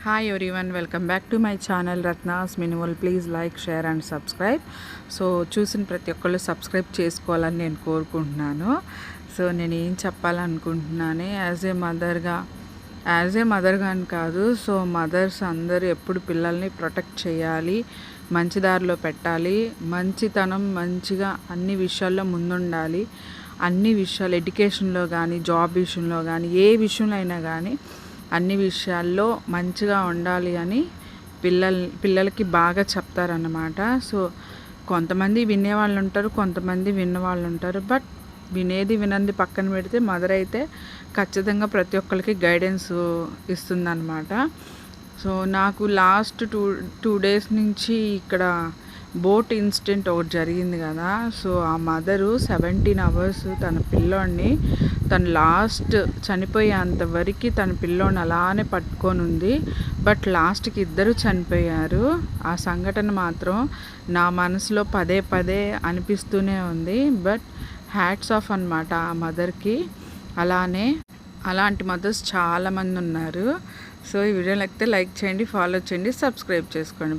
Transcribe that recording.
Hi everyone, welcome back to my channel Ratna's minimal. Please like, share and subscribe. So చూసిన ప్రతి ఒక్కళ్ళు subscribe చేసుకోవాలని నేను కోరుకుంటున్నాను. సో నేను ఏం చెప్పాలనుకుంటున్నాను, యాజ్ ఏ మదర్గా అని కాదు, సో మదర్స్ అందరూ ఎప్పుడు పిల్లల్ని ప్రొటెక్ట్ చేయాలి, మంచి దారిలో పెట్టాలి, మంచితనం మంచిగా అన్ని విషయాల్లో ముందుండాలి. అన్ని విషయాలు, ఎడ్యుకేషన్లో కానీ, జాబ్ విషయంలో కానీ, ఏ విషయంలో అయినా కానీ అన్ని విషయాల్లో మంచిగా ఉండాలి అని పిల్లలకి బాగా చెప్తారన్నమాట. సో కొంతమంది వినేవాళ్ళు ఉంటారు, కొంతమంది విన్నవాళ్ళు ఉంటారు. బట్ వినేది వినంది పక్కన పెడితే మదర్ అయితే ఖచ్చితంగా ప్రతి ఒక్కరికి గైడెన్స్ ఇస్తుందన్నమాట. సో నాకు లాస్ట్ టూ డేస్ నుంచి ఇక్కడ బోట్ ఇన్సిడెంట్ ఒకటి జరిగింది కదా. సో ఆ మదరు 17 hours తన పిల్లోడిని, తను లాస్ట్ చనిపోయేంతవరకు తన పిల్లోడిని అలానే పట్టుకొని ఉంది. బట్ లాస్ట్కి ఇద్దరు చనిపోయారు. ఆ సంఘటన మాత్రం నా మనసులో పదే పదే అనిపిస్తూనే ఉంది. బట్ హ్యాట్స్ ఆఫ్ అన్నమాట ఆ మదర్కి. అలాంటి మదర్స్ చాలామంది ఉన్నారు. సో ఈ వీడియో నచ్చితే లైక్ చేయండి, ఫాలో చేయండి, సబ్స్క్రైబ్ చేసుకోండి.